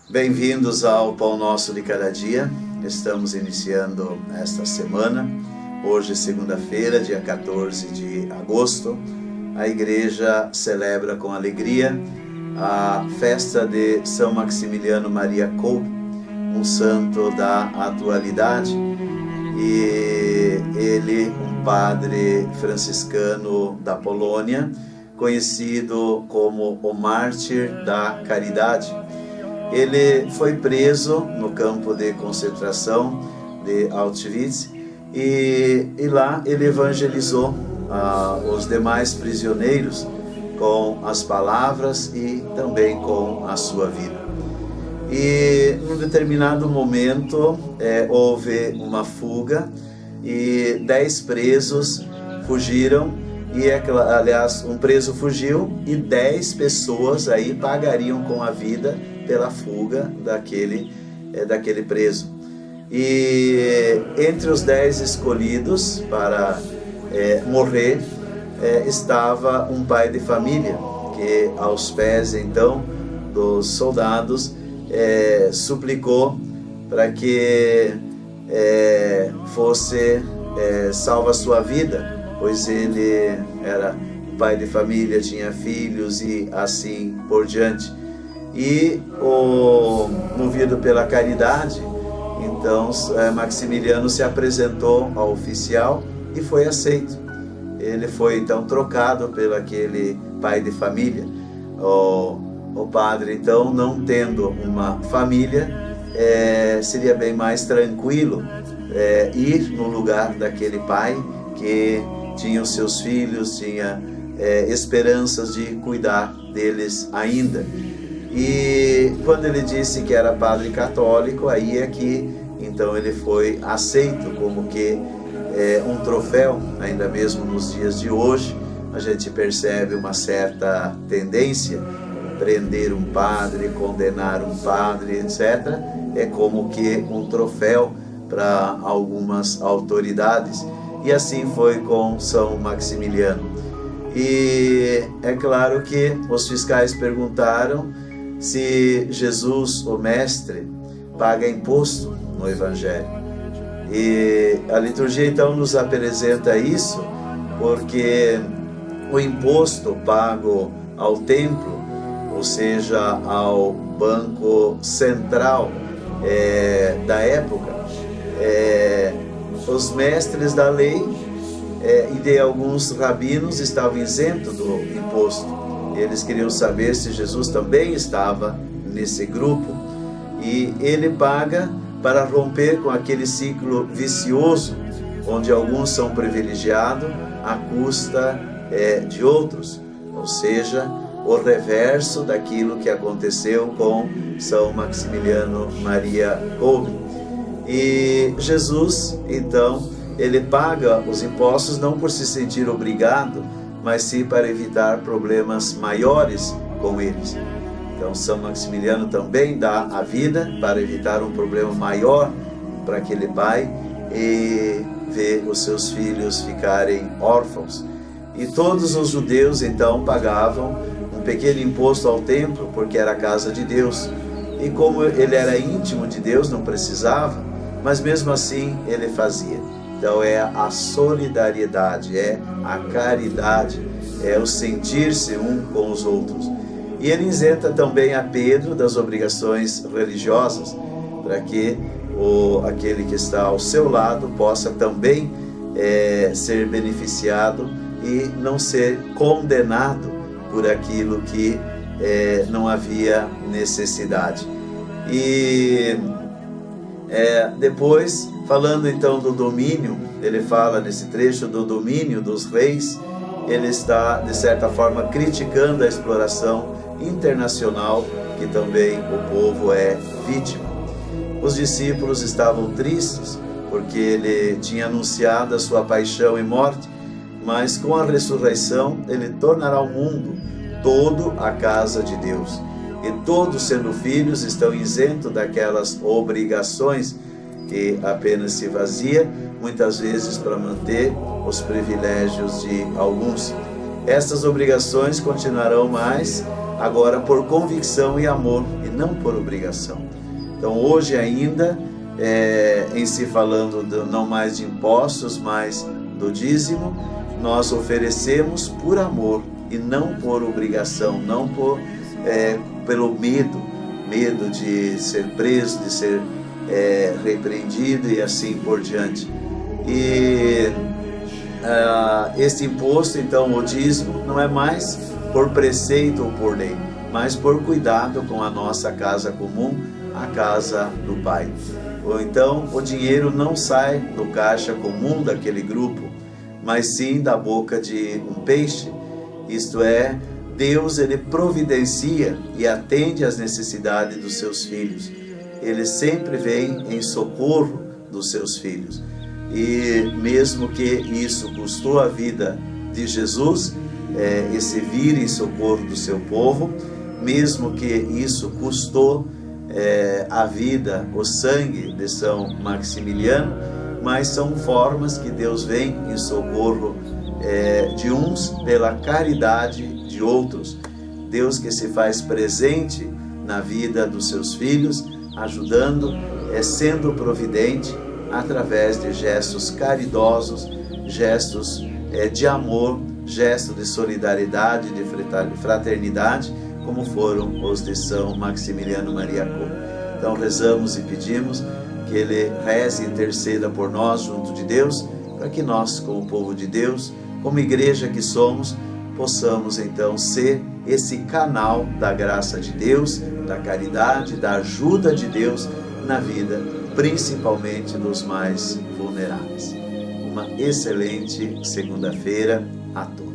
Bem-vindos ao Pão Nosso de Cada Dia. Estamos iniciando esta semana. Hoje, segunda-feira, dia 14 de agosto, a igreja celebra com alegria a festa de São Maximiliano Maria Kolbe, um santo da atualidade, e ele, um padre franciscano da Polônia, conhecido como o Mártir da Caridade. Ele foi preso no campo de concentração de Auschwitz e lá ele evangelizou os demais prisioneiros com as palavras e também com a sua vida. E em um determinado momento houve uma fuga e 10 presos fugiram. E aliás, um preso fugiu e 10 pessoas aí pagariam com a vida pela fuga daquele preso. E entre os 10 escolhidos para morrer estava um pai de família que, aos pés então dos soldados, suplicou para que fosse salva a sua vida, pois ele era pai de família, tinha filhos e assim por diante. E movido pela caridade, então Maximiliano se apresentou ao oficial e foi aceito. Ele foi então trocado pelo aquele pai de família. O padre, então, não tendo uma família, seria bem mais tranquilo ir no lugar daquele pai que tinha os seus filhos, tinha esperanças de cuidar deles ainda. E quando ele disse que era padre católico, aí é que então ele foi aceito como que um troféu. Ainda mesmo nos dias de hoje a gente percebe uma certa tendência: prender um padre, condenar um padre, etc. É como que um troféu para algumas autoridades. E assim foi com São Maximiliano. E é claro que os fiscais perguntaram se Jesus, o mestre, paga imposto no Evangelho. E a liturgia então nos apresenta isso, porque o imposto pago ao templo, ou seja, ao banco central da época, os mestres da lei e de alguns rabinos estavam isentos do imposto. Eles queriam saber se Jesus também estava nesse grupo, e ele paga para romper com aquele ciclo vicioso onde alguns são privilegiados à custa de outros, ou seja, o reverso daquilo que aconteceu com São Maximiliano Maria Kolbe. E Jesus, então, ele paga os impostos não por se sentir obrigado, mas sim para evitar problemas maiores com eles. Então, São Maximiliano também dá a vida para evitar um problema maior para aquele pai e ver os seus filhos ficarem órfãos. E todos os judeus, então, pagavam um pequeno imposto ao templo, porque era a casa de Deus. E como ele era íntimo de Deus, não precisava, mas mesmo assim ele fazia. Então é a solidariedade, é a caridade, é o sentir-se um com os outros. E ele isenta também a Pedro das obrigações religiosas, para que aquele que está ao seu lado possa também ser beneficiado e não ser condenado por aquilo que não havia necessidade. E depois, falando então do domínio, ele fala nesse trecho do domínio dos reis. Ele está, de certa forma, criticando a exploração internacional que também o povo é vítima. Os discípulos estavam tristes porque ele tinha anunciado a sua paixão e morte, mas com a ressurreição ele tornará o mundo todo a casa de Deus. E todos, sendo filhos, estão isentos daquelas obrigações que apenas se vazia, muitas vezes para manter os privilégios de alguns. Essas obrigações continuarão mais agora por convicção e amor e não por obrigação. Então hoje ainda, em se falando não mais de impostos, mas do dízimo, nós oferecemos por amor e não por obrigação, não pelo medo de ser preso, de ser repreendido e assim por diante. E este imposto, então, o dízimo, não é mais por preceito ou por lei, mas por cuidado com a nossa casa comum, a casa do Pai. Ou então, o dinheiro não sai do caixa comum daquele grupo, mas sim da boca de um peixe. Isto é, Deus, ele providencia e atende às necessidades dos seus filhos. Ele sempre vem em socorro dos seus filhos. E mesmo que isso custou a vida de Jesus, esse vir em socorro do seu povo, mesmo que isso custou a vida, o sangue de São Maximiliano, mas são formas que Deus vem em socorro de uns pela caridade de outros. Deus que se faz presente na vida dos seus filhos, ajudando, sendo providente através de gestos caridosos, gestos de amor, gestos de solidariedade, de fraternidade, como foram os de São Maximiliano Maria Kolbe. Então rezamos e pedimos que ele reze e interceda por nós junto de Deus, para que nós, como povo de Deus, como igreja que somos, possamos então ser esse canal da graça de Deus, da caridade, da ajuda de Deus na vida, principalmente dos mais vulneráveis. Uma excelente segunda-feira a todos.